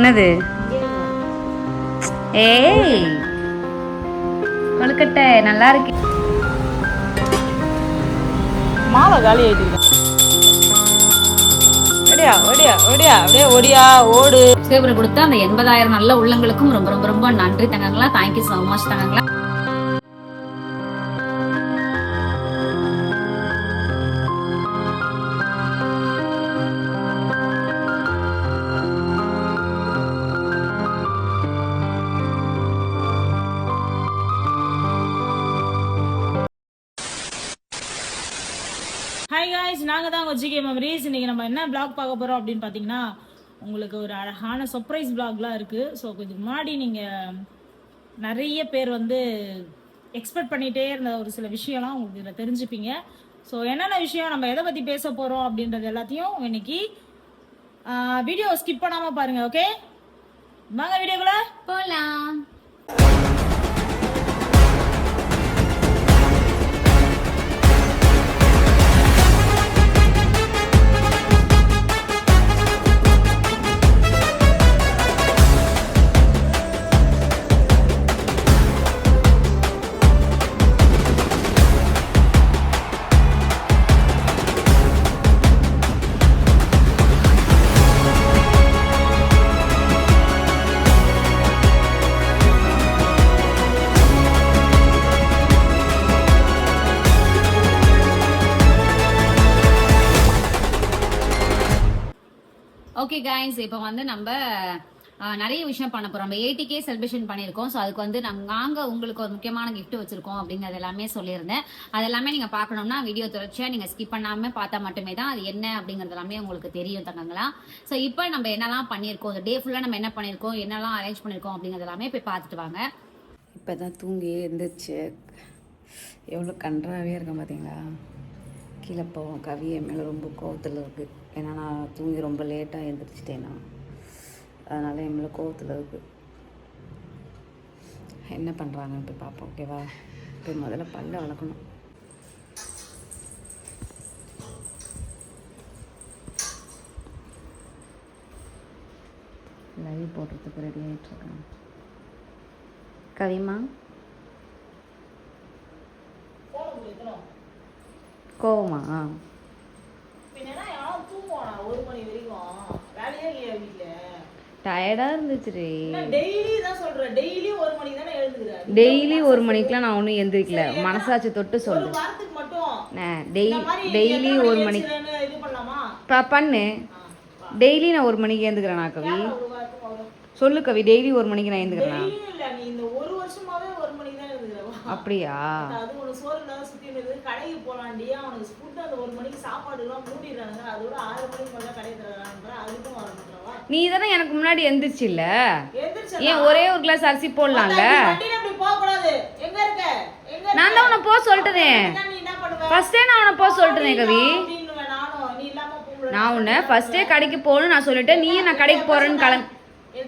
என்னது? ஏய் கொழுக்கட்டை நல்லா இருக்கு. மாவை காலி ஆயிட்டு ஓடியா ஓடியா ஓடியா அப்படியே ஓடியா ஓடு. சப்ஸ்கிரைபர் கொடுத்த அந்த 80,000 நல்ல உள்ளங்களுக்கும் ரொம்ப ரொம்ப ரொம்ப நன்றி தங்கங்களா. தேங்க்யூ ஸோ மச் தங்கங்களா. ஹாய் காய்ஸ், நாங்கள் தான் உங்கள் ஜிகே மெமரிஸ். இன்றைக்கி நம்ம என்ன பிளாக் பார்க்க போகிறோம் அப்படின்னு பார்த்தீங்கன்னா, உங்களுக்கு ஒரு அழகான சர்ப்ரைஸ் பிளாக்லாம் இருக்குது. ஸோ இதுக்கு முன்னாடி நீங்கள் நிறைய பேர் வந்து எக்ஸ்பெக்ட் பண்ணிகிட்டே இருந்த ஒரு சில விஷயம்லாம் உங்களுக்கு இதில் தெரிஞ்சுப்பீங்க. ஸோ என்னென்ன விஷயம், நம்ம எதை பற்றி பேச போகிறோம் அப்படின்றது எல்லாத்தையும் இன்னைக்கு வீடியோ ஸ்கிப் பண்ணாமல் பாருங்கள். ஓகே, வாங்க வீடியோக்குள்ள போகலாம். ஓகே கைஸ், இப்போ வந்து நம்ம நிறைய விஷயம் பண்ண போகிறோம். நம்ம 80K செலிப்ரேஷன் பண்ணியிருக்கோம். ஸோ அதுக்கு வந்து நாங்கள் உங்களுக்கு ஒரு முக்கியமான கிஃப்ட் வச்சுருக்கோம் அப்படிங்கிறது எல்லாமே சொல்லியிருந்தேன். அது எல்லாமே நீங்கள் பார்க்கணும்னா வீடியோ தொடர்ச்சியாக நீங்கள் ஸ்கிப் பண்ணாமல் பார்த்தா மட்டுமே தான் அது என்ன அப்படிங்கிறது எல்லாமே உங்களுக்கு தெரியும் தங்கங்களா. ஸோ இப்போ நம்ம என்னெல்லாம் பண்ணியிருக்கோம், இந்த டே ஃபுல்லாக நம்ம என்ன பண்ணியிருக்கோம், என்னெல்லாம் அரேஞ்ச் பண்ணியிருக்கோம் அப்படிங்கிறது எல்லாமே போய் பார்த்துட்டு வாங்க. இப்போ தான் தூங்கி எழுந்திரிச்சு எவ்வளோ கன்றாவே இருக்கேன் பார்த்தீங்களா. கீழே போவோம். கவி என் மேலே ரொம்ப கோவத்தில் இருக்குது. ஏன்னா நான் தூங்கி ரொம்ப லேட்டாக எழுந்திரிச்சிட்டேன்னா, அதனால் என் மேலே கோவத்தில் இருக்குது. என்ன பண்ணுறாங்கன்னு போய் பார்ப்போம். ஓகேவா, போய் முதல்ல பல்ல வளர்க்கணும். லைவ் போடுறதுக்கு ரெடி ஆகிட்டுருக்கேன். கவிமா கோவமா? டயர்டாக இருந்துச்சு. டெய்லி 1 மணிக்கெலாம் நான் ஒன்றும் எழுந்திரிக்கல. மனசாட்சி தொட்டு சொல்லு. டெய்லி 1 மணிக்கு பண்ணு. டெய்லி நான் 1 மணிக்கு எழுந்துக்கிறேன். நான் கவி சொல்லு கவி, டெய்லி 1 மணிக்கு நான் எழுந்துக்கிறேன். அப்படியா? கடைக்கு போலாண்டி, அவனுக்கு ஃபுட் அந்த 1 மணிக்கு சாப்பாடு எல்லாம் மூடிடுறாங்க. அதோட 6 மணிக்கு மேல கடை தரறாங்க. அதுக்கும் வர மாட்டறவா. நீ தானே எனக்கு முன்னாடி எந்திரிச்சு இல்ல? ஏன் ஒரே ஒரு கிளாஸ் அரிசி போடலாம்ல? வண்டில அப்படி போக கூடாது. எங்க இருக்க? நான் தான் உன்னை போக சொல்லிட்டேனே. நீ என்ன பண்ணுவ? ஃபர்ஸ்டே நான் உன்னை போக சொல்லிட்டேனே கவி. நீ இல்லாம போக. நான் உன்னை ஃபர்ஸ்டே கடைக்கு போகணும் நான் சொல்லிட்டேன். நீயும் நான் கடைக்கு போறேன்னு கிளம்பி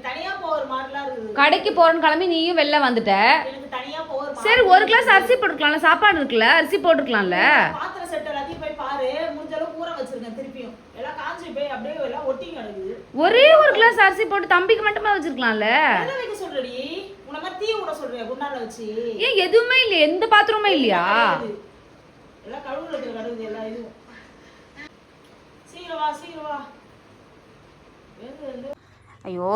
தனியா போற மாதிரிலாம் இருக்கு. கடைக்கு போறேன்னு கிளம்பி நீயும் வெளில வந்துட்ட. எனக்கு தனியா போற. சரி, ஒரு கிளாஸ் அரிசி போட்டுக்கலாம்ல, சாப்பாடு இருக்குல்ல, அரிசி போட்டுக்கலாம்ல. பாத்திர செட் எல்லாத்தையும் போய் பாரு. முடிஞ்ச அளவுக்கு ஊற வச்சிருக்கேன். திருப்பியும் எல்லாம் காஞ்சி போய் அப்படியே எல்லாம் ஒட்டி கிடக்குது. ஒரே ஒரு கிளாஸ் அரிசி போட்டு தம்பிக்கு மட்டுமே வச்சிருக்கலாம்ல. என்ன வைக்க சொல்றடி? உன மாதிரி தீ விட சொல்றியா குண்டால வச்சு? ஏன் எதுவுமே இல்ல, எந்த பாத்திரமுமே இல்லையா? எல்லாம் கழுவுல இருக்கிற கழுவுது எல்லாம். இதுவும் சீக்கிரம் வா, சீக்கிரம் வா. ஐயோ,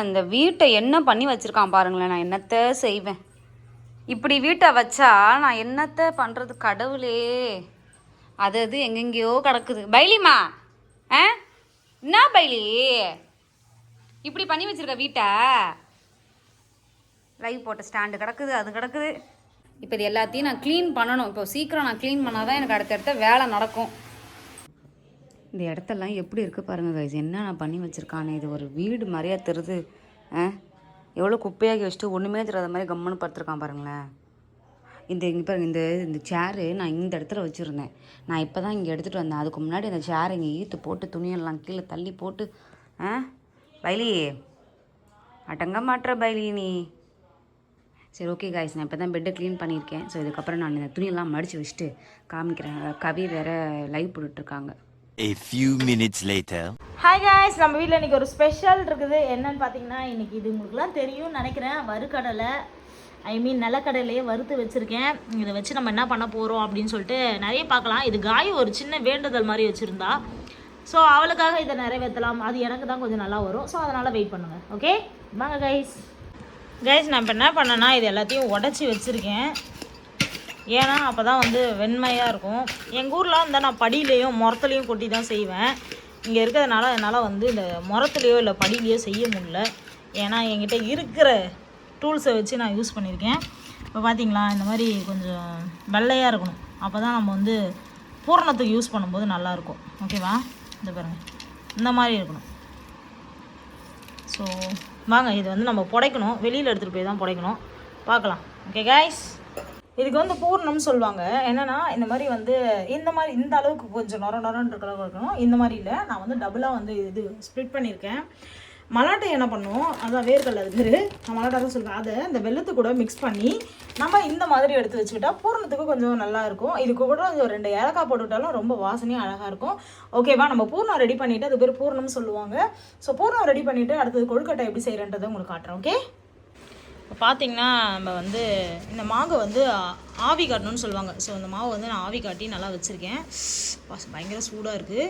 இந்த வீட்டை என்ன பண்ணி வச்சிருக்கான் பாருங்களேன். நான் என்னத்த செய்வேன்? இப்படி வீட்டை வச்சா நான் என்னத்த பண்ணுறது கடவுளே? அது எங்கெங்கேயோ கிடக்குது. பைலிமா, என்ன பைலி இப்படி பண்ணி வச்சிருக்க வீட்டை? லைவ் போட்ட ஸ்டாண்டு கிடக்குது, அது கிடக்குது. இப்போ இது எல்லாத்தையும் நான் க்ளீன் பண்ணணும். இப்போ சீக்கிரம் நான் க்ளீன் பண்ணால் தான் எனக்கு அடுத்த வேலை நடக்கும். இந்த இடத்தெல்லாம் எப்படி இருக்குது பாருங்கள் கைஸ். என்ன நான் பண்ணி வச்சுருக்கானே. இது ஒரு வீடு மாதிரியா தெரியுது. எவ்வளோ குப்பையாகி வச்சுட்டு ஒன்றுமே தெரியாத மாதிரி கம்முன்னு படுத்துருக்கான் பாருங்களேன். இங்கே பாருங்க, இந்த சேரு நான் இந்த இடத்துல வச்சுருந்தேன். நான் இப்போ தான் இங்கே எடுத்துகிட்டு வந்தேன். அதுக்கு முன்னாடி அந்த சேரை இங்கே ஈர்த்து போட்டு துணியெல்லாம் கீழே தள்ளி போட்டு பைலி அடங்க மாட்டுற பைலி நீ. சரி ஓகே காய்ஸ், நான் இப்போ தான் பெட்டை க்ளீன் பண்ணியிருக்கேன். ஸோ இதுக்கப்புறம் நான் இந்த துணியெல்லாம் மடித்து வச்சுட்டு காமிக்கிறேன். கவி வேறு லைவ் போட்டுட்ருக்காங்க. A few minutes later. Hi guys, நம்ம வீட்டில் இன்றைக்கி ஒரு ஸ்பெஷல் இருக்குது. என்னன்னு பார்த்தீங்கன்னா, இன்றைக்கி இது உங்களுக்குலாம் தெரியும்னு நினைக்கிறேன். வறுக்கடலை, நிலக்கடலையே வறுத்து வச்சுருக்கேன். இதை வச்சு நம்ம என்ன பண்ண போகிறோம் அப்படின்னு சொல்லிட்டு நிறைய பார்க்கலாம். இது காய் ஒரு சின்ன வேண்டுதல் மாதிரி வச்சுருந்தா, ஸோ அவளுக்காக இதை நிறைவேற்றலாம். அது எனக்கு தான் கொஞ்சம் நல்லா வரும். ஸோ அதனால் வெயிட் பண்ணுங்கள். ஓகே வாங்க கைஸ். நான் இப்போ என்ன பண்ணேன்னா, இது எல்லாத்தையும் உடச்சி வச்சுருக்கேன். ஏன்னா அப்போ தான் வந்து வெண்மையாக இருக்கும். எங்கள் ஊரில் இருந்தால் நான் படியிலையும் முரத்துலையும் கொட்டி தான் செய்வேன். இங்கே இருக்கிறதுனால என்னால் வந்து இந்த முரத்துலையோ இல்லை படியிலையோ செய்ய முடியல. ஏன்னா என்கிட்ட இருக்கிற டூல்ஸை வச்சு நான் யூஸ் பண்ணியிருக்கேன். இப்போ பார்த்தீங்களா, இந்த மாதிரி கொஞ்சம் வெள்ளையாக இருக்கணும். அப்போ தான் நம்ம வந்து பூரணத்துக்கு யூஸ் பண்ணும்போது நல்லாயிருக்கும். ஓகேவா, இந்த பாருங்கள், இந்த மாதிரி இருக்கணும். ஸோ வாங்க, இது வந்து நம்ம புடைக்கணும். வெளியில் எடுத்துகிட்டு போய் தான் புடைக்கணும். பார்க்கலாம். ஓகே கைஸ், இதுக்கு வந்து பூர்ணம்னு சொல்லுவாங்க. என்னென்னா இந்த மாதிரி வந்து இந்த அளவுக்கு கொஞ்சம் நொரன்னு இருக்கிற இருக்கணும். இந்த மாதிரி இல்லை, நான் வந்து டபுளாக வந்து இது ஸ்ப்ளிட் பண்ணியிருக்கேன். மலாட்டை என்ன பண்ணுவோம், அதான் வேர்க்கடலை, அது பேர் நான் மலாட்டை தான் சொல்லுவேன். அதை இந்த வெள்ளத்து கூட மிக்ஸ் பண்ணி நம்ம இந்த மாதிரி எடுத்து வச்சுக்கிட்டா பூரணத்துக்கு கொஞ்சம் நல்லா இருக்கும். இதுக்கு கூட கொஞ்சம் 2 ஏலக்காய் போட்டுவிட்டாலும் ரொம்ப வாசனையாக அழகாக இருக்கும். ஓகேவா, நம்ம பூர்ணம் ரெடி பண்ணிவிட்டு, அது பேர் பூர்ணம்னு சொல்லுவாங்க. ஸோ பூர்ணம் ரெடி பண்ணிவிட்டு அடுத்தது கொழுக்கட்டை எப்படி செய்கிறன்றதை உங்களுக்கு காட்டுறேன். ஓகே, இப்போ பார்த்தீங்கன்னா நம்ம வந்து இந்த மாவை வந்து ஆவி காட்டணும்னு சொல்லுவாங்க. ஸோ இந்த மாவை வந்து நான் ஆவி காட்டி நல்லா வச்சுருக்கேன். பயங்கர சூடாக இருக்குது.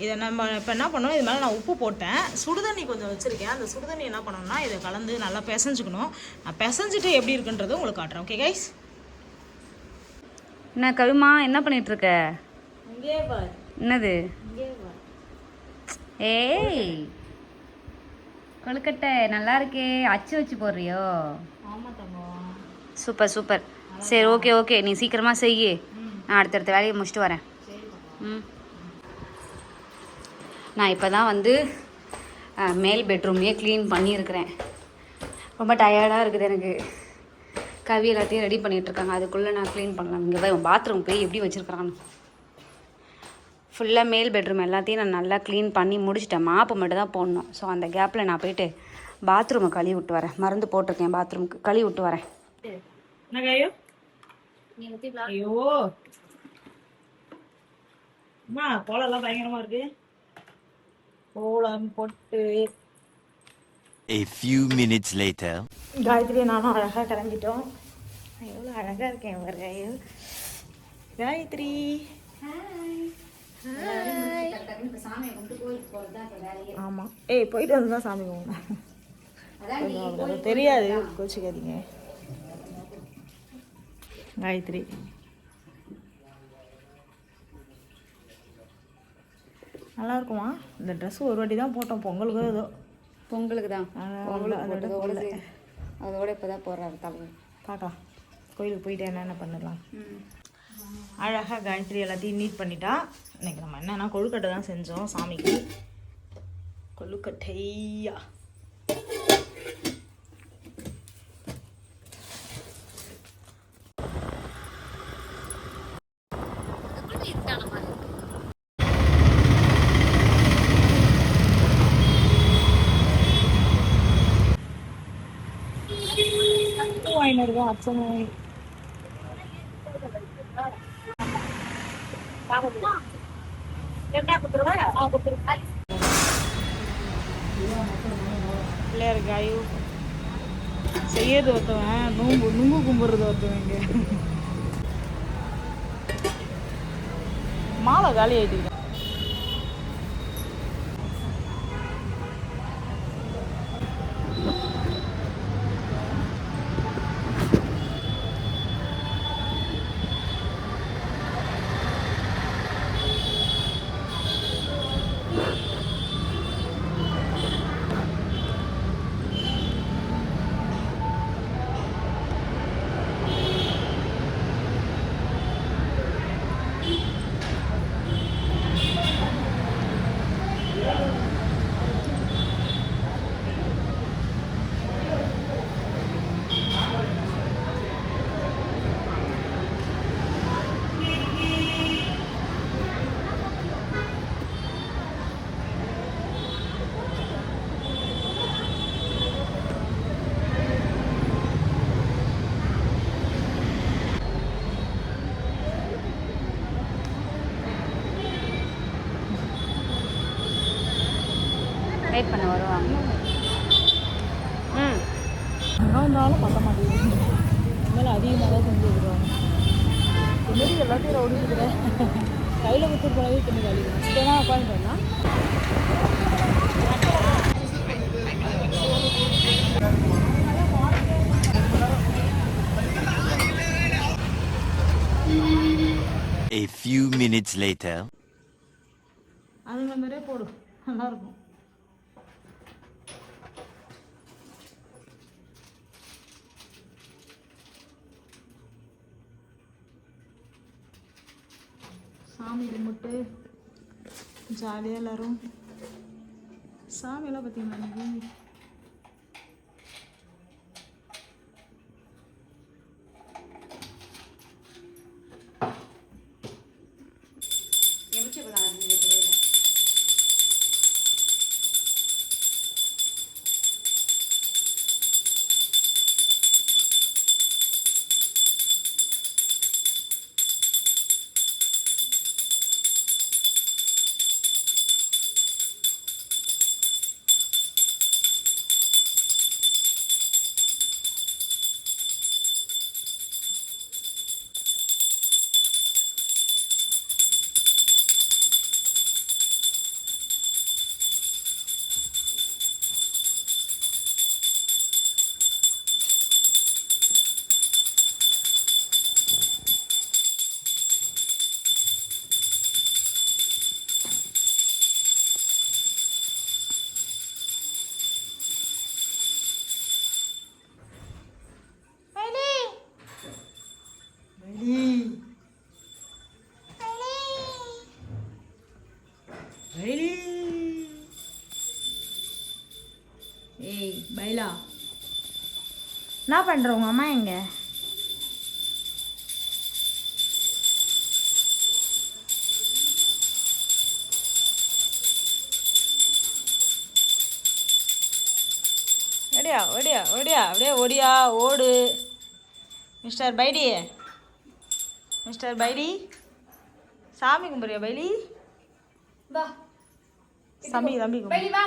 இதை நம்ம இப்போ என்ன பண்ணணும், இது மேலே நான் உப்பு போட்டேன், சுடுதண்ணி கொஞ்சம் வச்சுருக்கேன். அந்த சுடுதண்ணி என்ன பண்ணணும்னா, இதை கலந்து நல்லா பிசைஞ்சுக்கணும். நான் பிசைஞ்சிட்டு எப்படி இருக்குன்றதை உங்களுக்கு காட்டுறேன். Okay guys. என்ன கவிமா, என்ன பண்ணிகிட்ருக்க? இங்கே பார். என்னது? இங்கே பார். ஏய், கொழுக்கட்டை நல்லா இருக்கே. அச்சு வச்சு போடுறியோ? ஆமாம் தங்கம். Super super. சரி, ஓகே, நீ சீக்கிரமாக செய்யி. நான் அடுத்தடுத்த வேலையை முடிச்சுட்டு வரேன். நான் இப்போ தான் வந்து மேல் பெட்ரூம்லேயே க்ளீன் பண்ணியிருக்கிறேன். ரொம்ப டயர்டாக இருக்குது எனக்கு. கவி எல்லாத்தையும் ரெடி பண்ணிகிட்ருக்காங்க, அதுக்குள்ளே நான் க்ளீன் பண்ணலாம். இங்கே போய் பாத்ரூம் போய் எப்படி வச்சுருக்குறான்னு ஃபுல்லாக மேல் பெட்ரூம் எல்லாத்தையும் நான் நல்லா க்ளீன் பண்ணி முடிச்சிட்டேன். மாப்பு மட்டும் தான் போடணும். ஸோ அந்த கேப்பில் நான் போயிட்டு பாத்ரூமை கழுவி விட்டு வரேன். மருந்து போட்டிருக்கேன், பாத்ரூமுக்கு கழுவி விட்டு வரேன். ஐயோ அம்மா, கோலம்லாம் பயங்கரமாக இருக்குது. கோலம் போட்டு A few minutes later. Gayatri நானும் அழகாக கிளம்பிட்டோம். எவ்வளோ அழகாக இருக்கேன் பாருங்க. காயத்ரி ஆமாம். போயிட்டு வந்து தான் சாமி கும்பிடணும். தெரியாது, கோச்சிக்காதீங்க. காயத்ரி நல்லா இருக்குமா? இந்த ட்ரெஸ் ஒரு வாட்டி தான் போட்டோம், பொங்கலுக்கு ஏதோ. பொங்கலுக்கு தான், அதோட இப்போ தான் போடுறாரு தலைவர். பார்க்கலாம், கோயிலுக்கு போயிட்டு என்னென்ன பண்ணலாம். அழகாக காயத்ரி எல்லாத்தையும் நீட் பண்ணிட்டா. இன்னைக்கு நம்ம என்னென்னா கொழுக்கட்டை தான் செஞ்சோம் சாமிக்கு. கொழுக்கட்டையா ரூபா அச்சனை. பிள்ளையார் காயு செய்யறது ஒருத்தவன், நுங்கு கும்பிட்றது ஒருத்தவன். இங்கே மாலை காலி ஆயிட்டு. எங்கே வந்தாலும் பத்த மாட்டேங்குது. இனிமேல் அதிகமாக தான் செஞ்சு விடுவாங்க. திணறி எல்லாத்தையும் ரவுடிக்கிறேன். கையில் கொடுத்துட்டு போனவே திணறி அழிக்கிறேன். இப்போனா உட்காந்துட்டு வரலாம். A few minutes later. அதுங்களை மாதிரியே போடு, நல்லாயிருக்கும். சாமி கும்பிட்டு ஜாலியாக எல்லோரும் சாமியெல்லாம் பார்த்தீங்களா ஏய் பைலா, என்ன பண்ணுற? உங்கள் அம்மா எங்க? ஓடியா ஓடியா ஓடியா, அப்படியே ஓடியா ஓடு. மிஸ்டர் பைடி, மிஸ்டர் பைடி, சாமி கும்பிட்றியா பைலி? வா தம்பி தம்பி வெளி வா,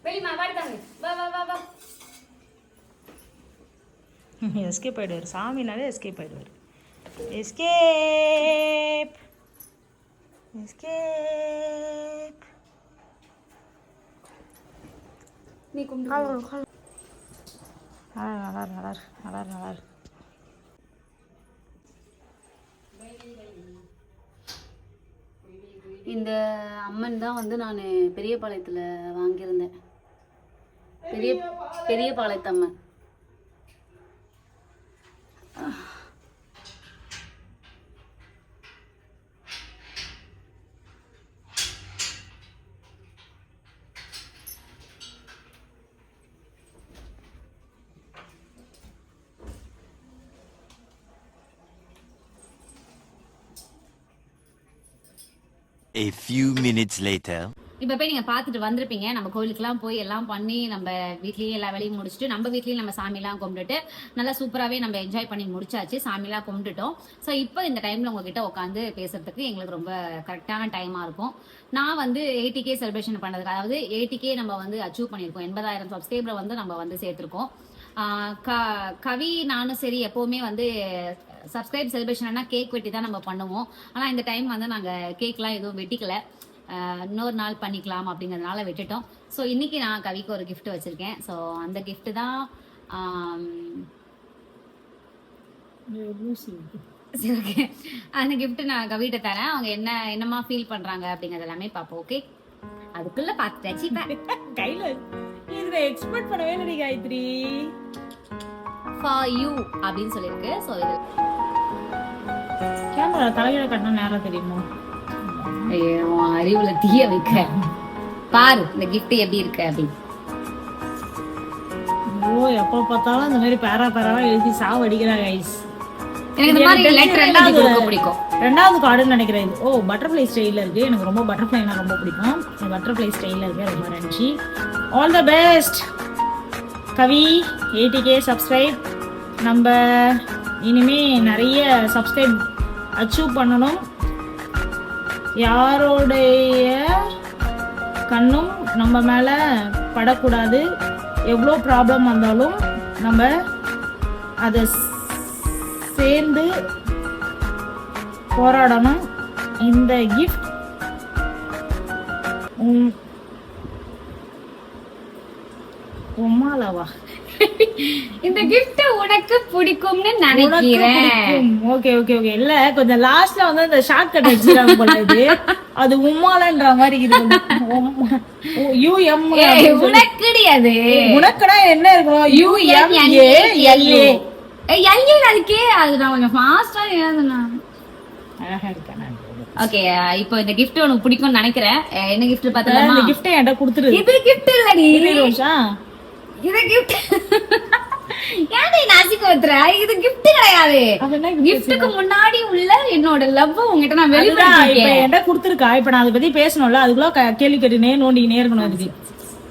வெளிமா வாடி தம்பி, வா வா வா வா. எஸ்கேப் ஆகிடுவார். சாமினாலே எஸ்கேப் ஆகிடுவார். Escape escape. நீ கும்பிடு. நல்லா நல்லா நல்லா நல்லா. இந்த அம்மன் தான் வந்து நான் பெரியபாளையத்தில் வாங்கியிருந்தேன். பெரியபாளையத்து அம்மன். A few minutes later. இப்போ போய் நீங்கள் பார்த்துட்டு வந்திருப்பீங்க. நம்ம கோயிலுக்குலாம் போய் எல்லாம் பண்ணி நம்ம வீட்லேயே எல்லா வேலையும் முடிச்சுட்டு நம்ம வீட்லேயும் நம்ம சாமிலாம் கும்பிட்டுட்டு நல்லா சூப்பராகவே நம்ம என்ஜாய் பண்ணி முடிச்சாச்சு. சாமிலாம் கும்பிட்டுட்டோம். ஸோ இப்போ இந்த டைமில் உங்ககிட்ட உட்காந்து பேசுறதுக்கு எங்களுக்கு ரொம்ப கரெக்டான டைமாக இருக்கும். நான் வந்து 80K செலிப்ரேஷன் பண்ணதுக்கு, அதாவது 80K நம்ம வந்து அச்சீவ் பண்ணியிருக்கோம். 80,000 சப்ஸ்கிரைபரை வந்து நம்ம வந்து சேர்த்துருக்கோம். கவி நானும் சரி எப்போவுமே வந்து சப்ஸ்கிரைப் செலிப்ரேஷன்னா கேக் வெட்டி தான் நம்ம பண்ணுவோம். ஆனால் இந்த டைம் வந்து நாங்கள் கேக்லாம் எதுவும் வெட்டிக்கல, இன்னொரு நாள் பண்ணிக்கலாம் அப்படிங்கிறதுனால விட்டுட்டோம். ஸோ இன்னைக்கு நான் கவிக்கு ஒரு கிஃப்ட் வச்சுருக்கேன். ஸோ அந்த கிஃப்ட் தான் சரி ஓகே, அந்த கிஃப்ட் நான் கவிட்ட தரேன். அவங்க என்னமா ஃபீல் பண்ணுறாங்க அப்படிங்கிறது எல்லாமே பார்ப்போம். ஓகே, அதுக்குள்ளே பார்த்துட்டாச்சு. கையில் இதுல எக்ஸ்பெக்ட் பண்ணவே இல்லை காயத்ரி. ஃபார் யூ அப்படின்னு சொல்லியிருக்கு. ஸோ இது கேமரா தலையில கட்டின நேரம் தெரியுமா? அறிவுல தீய வைக்க பாரு இந்த கிஃப்ட் எப்படி இருக்கு அப்படின்னு. ஓ, எப்ப பார்த்தாலும் இந்த மாதிரி பேராவா எழுதி சாவடிக்கிறாங்க கைஸ். எனக்கு இந்த மாதிரி லெட்டர் எல்லாம் பிடிக்கும். ரெண்டாவது கார்டுன்னு நினைக்கிறேன். ஓ, பட்டர்ஃப்ளை ஸ்டைலில் இருக்குது. எனக்கு ரொம்ப பட்டர்ஃப்ளைனா ரொம்ப பிடிக்கும். பட்டர்ஃப்ளை ஸ்டைலில் இருக்குது. ரொம்ப நன்றி. All the best Kavi. 80K subscribe. நம்ம இனிமே நிறைய சப்ஸ்கிரைப் அச்சீவ் பண்ணணும். யாரோடைய கண்ணும் நம்ம மேலே படக்கூடாது. எவ்வளோ ப்ராப்ளம் வந்தாலும் நம்ம அதை சேர்ந்து போராடணும். இந்த கிஃப்ட் உம்மாலவா இந்த gift உனக்கு பிடிக்கும்னு நினைக்கிறேன். Okay okay okay. இல்ல கொஞ்சம் லாஸ்ட்ல வந்து அந்த ஷார்ட் கட் வச்சிருக்காங்க போல இது. அது உம்மாலன்ற மாதிரி இருக்கு. UM உனக்குடி அது. உனக்குனா என்ன இருக்கணும்? UMALA. எல்ஏ அதுக்கே அது நான் கொஞ்சம் ஃபாஸ்டா எழுதுனேன். அழகா இருக்கா? ஓகே, இப்போ இந்த gift உனக்கு பிடிக்கும்னு நினைக்கிறேன். என்ன gift பார்த்தலாமா? இந்த gift என்கிட்ட கொடுத்துரு. இது gift இல்லடி. ரோஷா இது gift. ஏன்டி நாசிக்கு வத்துற? இது gift கிடையாது. giftக்கு முன்னாடி உள்ள என்னோட லவ் உங்ககிட்ட நான் வெளிப்படுத்திட்டேன். இப்ப என்கிட்ட கொடுத்துருக்கா. இப்ப நான் அதை பத்தி பேசணும்ல, அதுக்குள்ள கேள்வி கேட்டுனே நோண்டினே இருக்கணும். அதுக்கு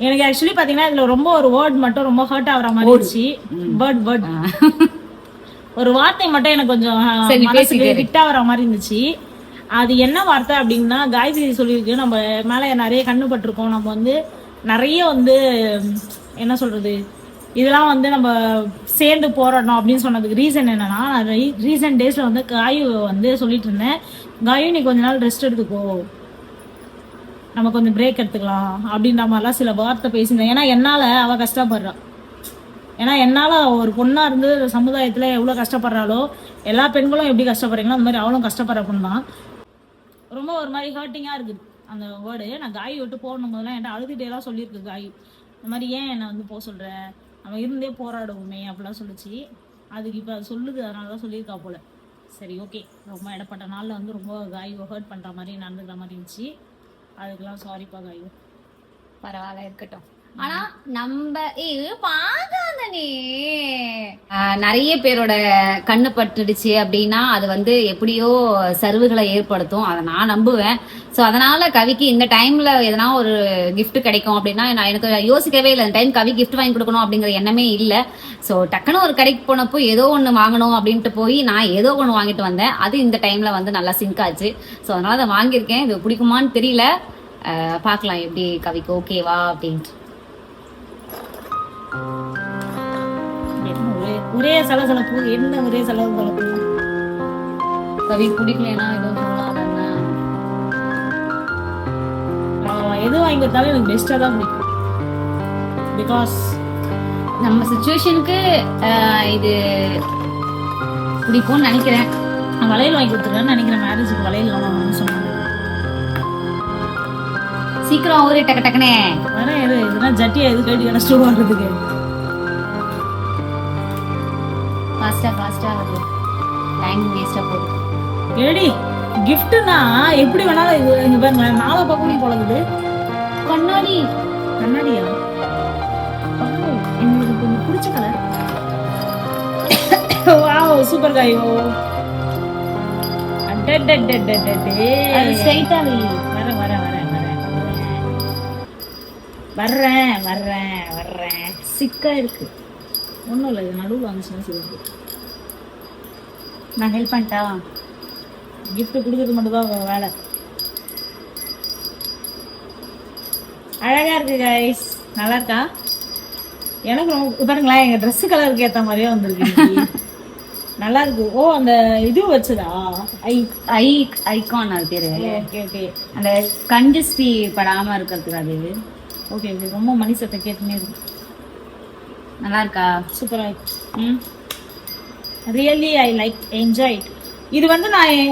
எனக்கு ஆக்சுவலி பாத்தீங்கன்னா இதுல ரொம்ப ஒரு வேர்ட் மட்டும் ரொம்ப ஹர்ட் ஆகுற மாதிரி இருந்துச்சு. வேர்ட் ஒரு வார்த்தை மட்டும் எனக்கு கொஞ்சம் ஹிட் ஆகுற மாதிரி இருந்துச்சு. அது என்ன வார்த்தை அப்படின்னா, காயத்ரி சொல்லியிருக்கு, நம்ம மேல நிறைய கண்ணு பட்டிருக்கோம், நம்ம வந்து நிறைய வந்து என்ன சொல்றது, இதெல்லாம் வந்து நம்ம சேர்ந்து போராடணும் அப்படின்னு சொன்னதுக்கு ரீசன் என்னன்னா, நான் ரீசன்ட் டேஸ்ல வந்து காயு வந்து சொல்லிட்டு இருந்தேன், காயு நீ கொஞ்ச நாள் ரெஸ்ட் எடுத்துக்கோ, நம்ம கொஞ்சம் பிரேக் எடுத்துக்கலாம் அப்படின்ற மாதிரிலாம் சில வார்த்தை பேசியிருந்தேன். ஏன்னா என்னால அவ கஷ்டப்படுறான். ஏன்னா என்னால ஒரு பொண்ணா இருந்து சமுதாயத்துல எவ்வளவு கஷ்டப்படுறாளோ, எல்லா பெண்களும் எப்படி கஷ்டப்படுறீங்களோ அந்த மாதிரி அவளும் கஷ்டப்படுற பொண்ணு தான். ரொம்ப ஒரு மாதிரி ஹர்ட்டிங்கா இருக்குது அந்த வேர்டு. நான் காய் விட்டு போகணும் போதெல்லாம் என்கிட்ட அழுதுகிட்டேலாம் சொல்லியிருக்கு காய், இந்த மாதிரி ஏன் என்னை வந்து போக சொல்ற, நம்ம இருந்தே போராடுவோமே அப்படிலாம் சொல்லிச்சு. அதுக்கு இப்போ அது சொல்லுது, அதனால தான் சொல்லியிருக்கா போல. சரி ஓகே, ரொம்ப இடப்பட்ட நாளில் வந்து ரொம்ப காய் ஹர்ட் பண்ணுற மாதிரி நடந்துக்கிற மாதிரி இருந்துச்சு. அதுக்கெல்லாம் சாரிப்பா காய். பரவாயில்ல, இருக்கட்டும். ஆனா நம்ம பாக்காதனே நிறைய பேரோட கண்ணு பட்டுடுச்சு அப்படின்னா அது வந்து எப்படியோ சர்வுகளை ஏற்படுத்தும், அதை நான் நம்புவேன். ஸோ அதனால கவிக்கு இந்த டைம்ல எதனா ஒரு gift கிடைக்கும் அப்படின்னா நான் எனக்கு யோசிக்கவே இல்லை. இந்த டைம் கவி gift வாங்கி கொடுக்கணும் அப்படிங்கிற எண்ணமே இல்லை. ஸோ டக்குன்னு ஒரு கடைக்கு போனப்போ ஏதோ ஒன்று வாங்கணும் அப்படின்ட்டு போய் நான் ஏதோ ஒன்று வாங்கிட்டு வந்தேன். அது இந்த டைம்ல வந்து நல்லா சிங்க் ஆச்சு. ஸோ அதனால அதை வாங்கியிருக்கேன். இது பிடிக்குமான்னு தெரியல, பார்க்கலாம் எப்படி கவிக்கு ஓகேவா அப்படின்ட்டு. ஒரே சலசலப்பு, என்ன ஒரே சலசலப்பு? கவி பிடிக்கலன்னா எதுவும் சொல்லாதன்னா எது வாங்கி கொடுத்தாலும் எனக்கு பெஸ்டா தான் பிடிக்கும். பிகாஸ் நம்ம சிச்சுவேஷனுக்கு இது பிடிக்கும்னு நினைக்கிறேன். நான் வளையல் வாங்கி கொடுத்துருக்கேன்னு நினைக்கிறேன். மேரேஜுக்கு வளையல் வாங்கணும்னு சொன்னாங்க. சீக்கிரம் ஒரு டக்கு டக்குனே வேற எது இதெல்லாம் ஜட்டியா எது கேட்டு கிடச்சிட்டு வாடுறதுக்கு ஃபாஸ்டா வருது, டைம் வேஸ்டா போகுது. ஏடி கிஃப்ட்னா எப்படி வேணாலும் இது இங்க பாருங்க, நாலா பக்கமும் போலகுது. கண்ணாடி கண்ணாடியா? எனக்கு கொஞ்சம் பிடிச்ச கலர். வாவ் சூப்பர் காயோ. அடடடடடடே அது ஸ்ட்ரைட்டா வை. வர்றேன். சிக்கா இருக்கு. ஒன்றும் இல்லை, இது நடுவில் வந்துச்சுன்னா சிவப்பு. நான் ஹெல்ப் பண்ணிட்டா? கிஃப்ட் கொடுக்கறது மட்டும் தான் வேலை. அழகா இருக்கு கைஸ், நல்லா இருக்கா? எனக்கு ரொம்ப பாருங்களேன், எங்க ட்ரெஸ் கலருக்கு ஏற்ற மாதிரியே வந்திருக்கு. நல்லா இருக்கு. ஓ அந்த இது வச்சதா ஐகான் அது பேரு. ஓகே ஓகே, அந்த கண்டிஸ்டி படாம இருக்கிறதுக்கு அது. ஓகே ஓகே, ரொம்ப மனுஷத்தை கேட்டுனே இருக்கு. நல்லா இருக்கா? சூப்பரா இருக்கு. Really I like enjoy. இது வந்து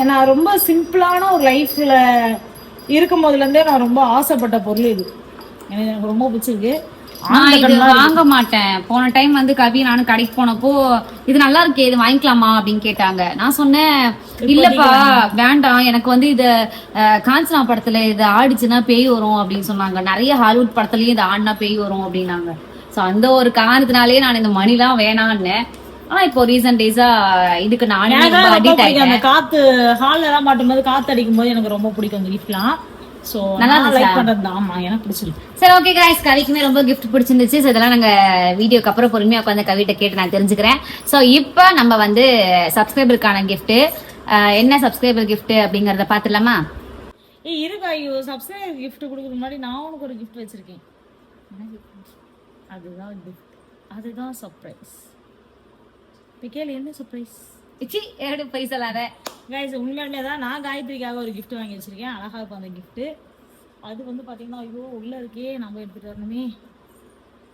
நான் ரொம்ப சிம்பிளான ஒரு லைஃப்ல இருக்கும் போதுல இருந்தே நான் ரொம்ப ஆசைப்பட்ட பொருள் இது. எனக்கு ரொம்ப பிடிச்சிருக்கு. வாங்க மாட்டேன். போன டைம் வந்து கவி நானும் கடைக்கு போனப்போ இது நல்லா இருக்கே, இது வாங்கிக்கலாமா அப்படின்னு கேட்டாங்க. நான் சொன்னேன் இல்லப்பா வேண்டாம், எனக்கு வந்து இத காஞ்சனா படத்துல இது ஆடிச்சுன்னா பேய் வரும் அப்படின்னு சொன்னாங்க. நிறைய ஹாலிவுட் படத்துலயும் இது ஆடினா பேய் வரும் அப்படின்னாங்க. சோ அந்த ஒரு காரணத்தினாலேயே நான் இந்த மணிலாம் வேணான்னு. ஆனா இப்போ ரீசன்ட் டேஸா இதுக்கு நானே அடிக்ட் ஆயிட்டேன். அந்த காத்து ஹால்ல எல்லாம் மாட்டும்போது காத்து அடிக்கும் போது எனக்கு ரொம்ப பிடிக்கும் இந்த கிஃப்ட்லாம். சோ நல்லா லைக் பண்றது தான். ஆமா எனக்கு பிடிச்சிருக்கு. சரி ஓகே गाइस, கவிக்குமே ரொம்ப gift பிடிச்சிருந்துச்சு. சோ இதெல்லாம் நாங்க வீடியோக்கு அப்புறம் பொறுமையா உட்கார்ந்து கவிட்ட கேட்டு நான் தெரிஞ்சுக்கிறேன். சோ இப்போ நம்ம வந்து சப்ஸ்கிரைபருக்கான gift என்ன சப்ஸ்கிரைபர் gift அப்படிங்கறத பாத்துடலாமா? இருக்கா? ஐயோ சப்ஸ்கிரைபர் gift கொடுக்கறதுக்கு முன்னாடி நான் உனக்கு ஒரு gift வச்சிருக்கேன். அதுதான் gift. அதுதான் சர்ப்ரைஸ். கேளு என்ன சர்ப்ரைஸ்? சி எப்படி போய் சொல்லாத. கைஸ் உண்மையிலே தான் நான் காயத்ரிக்காக ஒரு gift வாங்கி வச்சிருக்கேன். அழகா இருக்கும் அந்த gift. அது வந்து பாத்தீங்கன்னா ஐயோ உள்ள இருக்கே, நம்ம எடுத்துட்டு வரணுமே.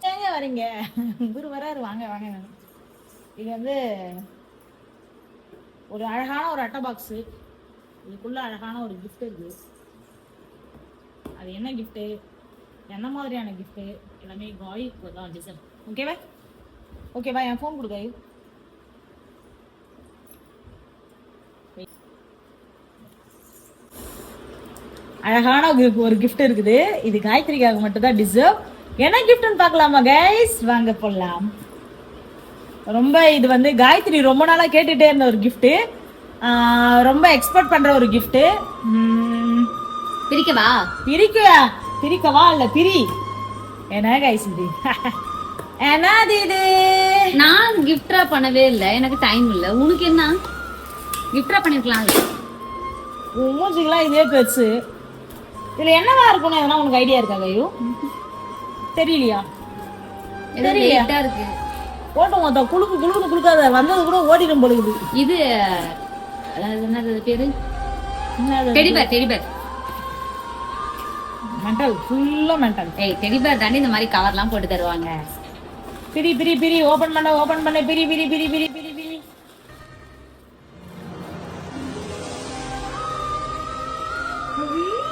ஏங்க வரீங்க? குரு வராரு, வாங்க வாங்க. இது வந்து ஒரு அழகான ஒரு அட்டை பாக்ஸ். இதுக்குள்ள அழகான ஒரு gift இருக்கு. அது என்ன gift, என்ன மாதிரியான gift எல்லாமே காய்க்கு தான் டிசைன். ஓகேவா? ஓகேவா? என் ஃபோன் கொடு காய். அழகான ஒரு gift இருக்குது. இது காயத்ரிக்காக மட்டும் தான் டிசர்வ். என்ன கிஃப்ட்னு பார்க்கலாமா கைஸ்? வாங்க போடலாம். ரொம்ப இது வந்து காயத்ரி ரொம்ப நாளா கேட்டுட்டே இருந்த ஒரு gift. ரொம்ப எக்ஸ்பெக்ட் பண்ற ஒரு gift. பிரிக்கவா? பிரிக்கவா இல்ல பிரி. என்ன கைஸ் இது? என்னது இது? நான் கிஃப்டா பண்ணவே இல்லை, எனக்கு டைம் இல்லை. உனக்கு என்ன கிஃப்டா பண்ணிருக்கலாம்? உன் மூஞ்சிக்கெல்லாம் இதே பெருசு. இதுல என்னவா இருக்கும்னு எதனா உனக்கு ஐடியா இருக்கா கையோ? தெரியலையா? தெரியலையா இருக்கு. ஓட்டம் மொத்த குளுக்காத, வந்தது கூட ஓடிடும் பொழுது. இது என்னது பேரு? டெடிபேர். மென்டல், ஃபுல்லா மென்டல். ஏய் டெடிபேர் தாண்டி இந்த மாதிரி கவர்லாம் போட்டு தருவாங்க. பிரி ஓபன் பண்ண பிரி.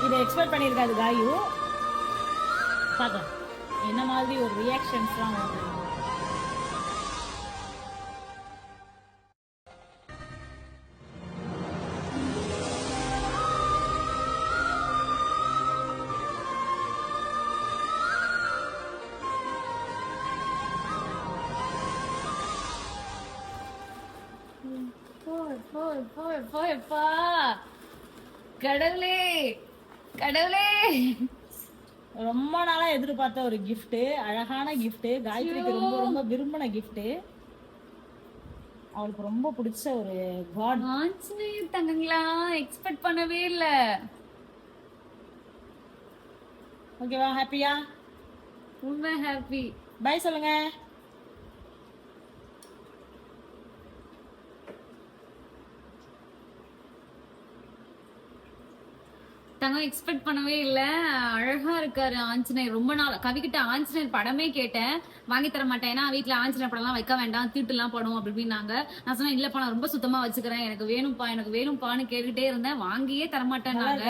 இதை எக்ஸ்பெக்ட் பண்ணியிருக்காது காயு. பார்க்கலாம் என்ன மாதிரி ஒரு ரியாக்ஷன்ஸ்லாம் வருது. கடவுளே ரொம்ப நாளா எதிர்பார்த்த ஒரு gift, அழகான gift, காயத்ரிக்கு ரொம்ப ரொம்ப விரும்பின gift, அவளுக்கு ரொம்ப பிடிச்ச ஒரு காட். ஆஞ்சநேயர் தங்கங்களா, எக்ஸ்பெக்ட் பண்ணவே இல்ல. ஓகேவா? ஹாப்பியா? உண்மை ஹாப்பி. பை சொல்லுங்க. தங்கம் எக்ஸ்பெக்ட் பண்ணவே இல்ல. அழகா இருக்காரு ஆஞ்சநேயர். ரொம்ப நாள் கவிக்கிட்ட ஆஞ்சநேயர் படமே கேட்டேன், வாங்கி தர மாட்டேன், ஏன்னா வீட்டுல ஆஞ்சநேயர் படம் எல்லாம் வைக்க வேண்டாம், தீட்டு எல்லாம் படும் அப்படி இப்படின்னாங்க. நான் சொன்னேன் இல்லப்பா நான் ரொம்ப சுத்தமா வச்சுக்கிறேன், எனக்கு வேணும்பான்னு கேட்டுட்டே இருந்தேன், வாங்கியே தரமாட்டேன்னாங்க.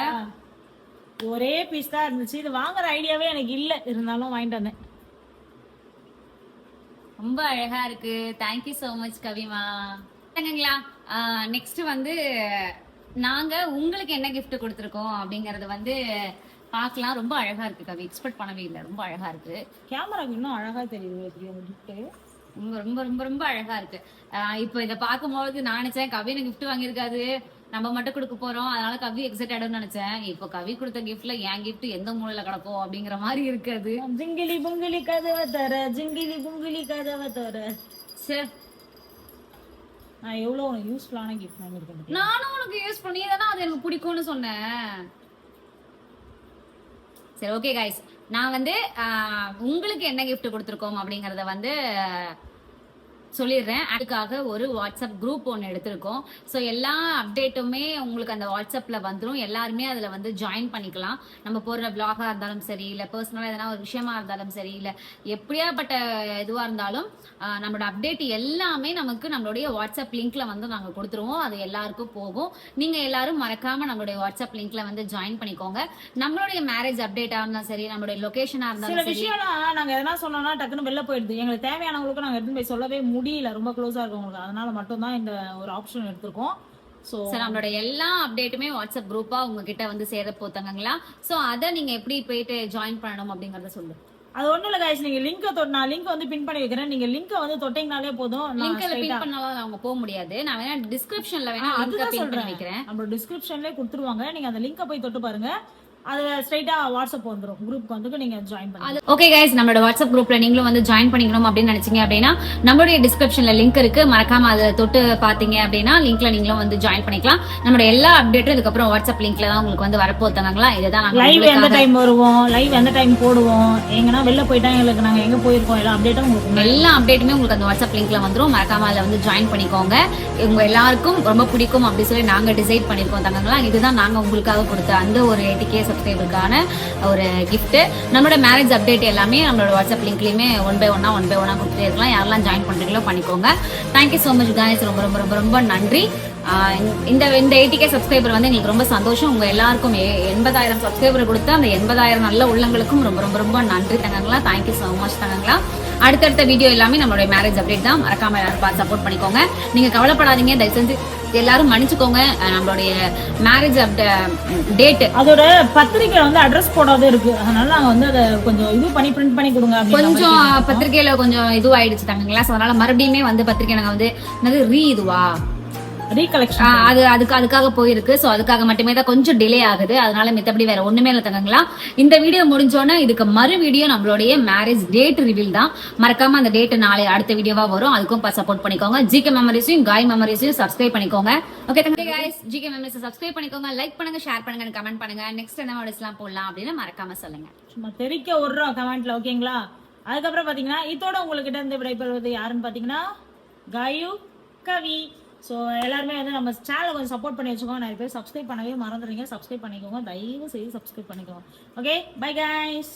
ஒரே பீஸ் தான் இருந்துச்சு, இது வாங்குற ஐடியாவே எனக்கு இல்ல, இருந்தாலும் வாங்கிட்டு வந்தேன். ரொம்ப அழகா இருக்கு. Thank you so much கவிமா. தங்கங்களா, நெக்ஸ்ட் வந்து நாங்க உங்களுக்கு என்ன gift கொடுத்துருக்கோம் அப்படிங்கறது வந்து பார்க்கலாம். ரொம்ப அழகா இருக்கு கவி, எக்ஸ்பெக்ட் பண்ணவே இல்லை, ரொம்ப அழகா இருக்கு. கேமராக்கு இன்னும் அழகா தெரியுது gift. ரொம்ப ரொம்ப ரொம்ப ரொம்ப அழகா இருக்கு. இப்போ இதை பார்க்கும்போது நான் நினைச்சேன் கவி எனக்கு gift வாங்கியிருக்காது, நம்ம மட்டும் கொடுக்க போறோம், அதனால கவி எக்ஸைட்டட் நினைச்சேன். இப்போ கவி கொடுத்த கிஃப்ட்ல என் கிஃப்ட் எந்த மூலையில கிடக்கும் அப்படிங்கிற மாதிரி இருக்காது. ஜிங்கிலி புங்கிலி கதவை தர, ஜிங்கிலி புங்கிலி கதவை தர. சரி, நான் எவ்வளவு உனக்கு யூஸ்ஃபுல்லான கிஃப்ட் வாங்கியிருக்கேன். நானும் உனக்கு யூஸ் பண்ணி தானே அது எனக்கு பிடிக்கும்னு சொன்னேன். சரி ஓகே கைஸ், நான் வந்து உங்களுக்கு என்ன கிஃப்ட் கொடுத்துருக்கோம் அப்படிங்கறத வந்து சொல்லிடுறேன். அதுக்காக ஒரு வாட்ஸ்அப் குரூப் ஒன்று எடுத்திருக்கோம். ஸோ எல்லா அப்டேட்டுமே உங்களுக்கு அந்த வாட்ஸ்அப்பில் வந்துடும், எல்லாருமே அதில் வந்து ஜாயின் பண்ணிக்கலாம். நம்ம போடுற பிளாகாக இருந்தாலும் சரி, இல்லை பர்சனலாக எதனா ஒரு விஷயமா இருந்தாலும் சரி, இல்லை எப்படியாப்பட்ட இதுவாக இருந்தாலும் நம்மளோட அப்டேட் எல்லாமே நமக்கு நம்மளுடைய வாட்ஸ்அப் லிங்க்ல வந்து நாங்கள் கொடுத்துருவோம், அது எல்லாருக்கும் போகும். நீங்கள் எல்லாரும் மறக்காம நம்மளுடைய வாட்ஸ்அப் லிங்க்ல வந்து ஜாயின் பண்ணிக்கோங்க. நம்மளுடைய மேரேஜ் அப்டேட்டாக இருந்தாலும் சரி, நம்மளுடைய லொகேஷனாக இருந்தாலும் சரி, விஷயம்லாம் நாங்கள் எதனா சொன்னோம்னா டக்குன்னு வெளில போயிடுது. எங்களுக்கு தேவையானவங்களுக்கு நாங்கள் எடுத்து போய் சொல்லவே முடியல, ரொம்ப க்ளோஸா இருக்கவங்களுக்கு. அதனால மட்டும் தான் இந்த ஒரு ஆப்ஷன் எடுத்திருக்கோம். சோ நம்மளோட எல்லா அப்டேட்டுமே வாட்ஸ்அப் குரூப்பா உங்ககிட்ட வந்து சேர போத்தாங்களா. சோ அதை நீங்க எப்படி போயிட்டு ஜாயின் பண்ணணும் அப்படிங்கறத சொல்லு. அது ஒண்ணும் இல்ல गाइस, நீங்க நான் லிங்க் வந்து பின் பண்ணி வைக்கிறேன், நீங்க லிங்க் வந்து தொட்டிங்கனாலே போதும். லிங்க்ல பின் பண்ணாலும் அவங்க போக முடியாது, நான் வேணா டிஸ்கிரிப்ஷன்ல வேணா லிங்க் பின் பண்ணி வைக்கிறேன். நம்ம டிஸ்கிரிப்ஷன்லயே கொடுத்துருவாங்க, நீங்க அந்த லிங்கை போய் தொட்டு பாருங்க. அது ஸ்ட்ரைட்டா வாட்ஸ்அப் வந்துடும், குரூப்க்கு வந்து நீங்க ஜாயின் பண்ணுங்க. ஓகே கைஸ், நம்மளோட வாட்ஸ்அப் குரூப்ல நீங்களும் வந்து ஜாயின் பண்ணிக்கணும் அப்படின்னு நினைச்சீங்க அப்படின்னா நம்மளுடைய டிஸ்கிரிப்ஷன்ல லிங்க் இருக்கு, மறக்காம அதை தொட்டு பாத்தீங்க அப்படின்னா லிங்க்ல நீங்களும் வந்து ஜாயின் பண்ணிக்கலாம். நம்மளோட எல்லா அப்டேட்டும் இதுக்கப்புறம் வாட்ஸ்அப் லிங்க்ல தான் உங்களுக்கு வந்து வரப்போத்தாங்களா. இதுதான் லைவ் எந்த டைம் வருவோம், லைவ் எந்த டைம் போடுவோம், எங்கன்னா வெளில போயிட்டா எங்களுக்கு நாங்க எங்க போயிருக்கோம் எல்லா அப்டேட்டும் உங்களுக்கு எல்லா அப்டேட்டுமே உங்களுக்கு அந்த வாட்ஸ்அப் லிங்க்ல வந்துரும். மறக்காம அதுல வந்து ஜாயின் பண்ணிக்கோங்க. உங்க எல்லாருக்கும் ரொம்ப பிடிக்கும் அப்படி சொல்லி நாங்க டிசைட் பண்ணிருக்கோம் தங்கங்களா. இதுதான் நாங்க உங்களுக்காக கொடுத்த அந்த ஒரு 80K சப்ஸ்கிரைபருக்கான ஒரு கிஃப்ட். நம்மளோட மேரேஜ் அப்டேட் எல்லாமே நம்மளோட வாட்ஸ்அப் லிங்க்லயுமே ஒன் பை ஒன்னா கொடுத்துட்டே இருக்கலாம். யாரெல்லாம் ஜாயின் பண்றீங்களோ பண்ணிக்கோங்க. தேங்க்யூ ஸோ மச் காய்ஸ், ரொம்ப ரொம்ப ரொம்ப ரொம்ப நன்றி. இந்த 80K சப்ஸ்கிரைபர் வந்து எங்களுக்கு ரொம்ப சந்தோஷம். உங்க எல்லாருக்கும் 80,000 சப்ஸ்கிரைபர் கொடுத்த அந்த 80,000 நல்ல உள்ளங்களுக்கும் ரொம்ப ரொம்ப ரொம்ப நன்றி தங்கங்களா. தேங்க்யூ ஸோ மச் தங்கங்களா. அடுத்தடுத்த வீடியோ எல்லாமே நம்மளுடைய மேரேஜ் அப்டேட் தான். மறக்காம எல்லாரும் பார்த்து சப்போர்ட் பண்ணிக்கோங்க. நீங்க கவலைப்படாதீங்க, தயவு செஞ்சு எல்லாரும் மன்னிச்சுக்கோங்க. நம்மளுடைய மேரேஜ் டேட் அதோட பத்திரிக்கை வந்து அட்ரஸ் போடாத இருக்கு, அதனால நாங்க வந்து அதை கொஞ்சம் இது பண்ணி பிரிண்ட் பண்ணி கொடுங்க. கொஞ்சம் பத்திரிக்கையில கொஞ்சம் இதுவாயிடுச்சு தங்கங்களா. அதனால மறுபடியுமே வந்து பத்திரிக்கை நாங்க வந்து இதுவா ரீகலெக்ஷன் அதுக்காக போயிருக்கு. சோ அதுக்காக மட்டுமே தான் கொஞ்சம் டிலே ஆகுது. அதனால மித்தபடி வேற ஒண்ணுமே இல்ல தங்கங்களா. இந்த வீடியோ முடிஞ்சோன்னா இதுக்கு மறு வீடியோ நம்மளுடைய மேரேஜ் டேட் ரிவீல் தான். மறக்காம அந்த டேட் நாளை அடுத்த வீடியோவா வரும். அதுக்கும் சப்போர்ட் பண்ணிக்கோங்க. ஜிகே மெமரிஸையும் காய் மெமரிஸையும் சப்ஸ்கிரைப் பண்ணிக்கோங்க. ஓகே தங்க गाइस, ஜிகே மெமரிஸ் சப்ஸ்கிரைப் பண்ணிக்கோங்க, லைக் பண்ணுங்க, ஷேர் பண்ணுங்க, கமெண்ட் பண்ணுங்க. நெக்ஸ்ட் என்ன வீடியோஸ்லாம் போடலாம் அப்படின்னு மறக்காம சொல்லுங்க. சும்மா தெரிக்க விடுறோம் கமெண்ட்ல, ஓகேங்களா. அதுக்கப்புறம் பாத்தீங்கன்னா இதோட உங்ககிட்ட இருந்து விடைபெறுவது யாருன்னு பாத்தீங்கன்னா காயு கவி. ஸோ எல்லாருமே வந்து நம்ம சேனலை கொஞ்சம் சப்போர்ட் பண்ணி வச்சுக்கோங்க. நிறைய பேர் சப்ஸ்கிரைப் பண்ணவே மறந்துடுறீங்க, சப்ஸ்கிரைப் பண்ணிக்கோங்க, தயவு செய்து சப்ஸ்கிரைப் பண்ணிக்கோங்க. Okay, bye guys.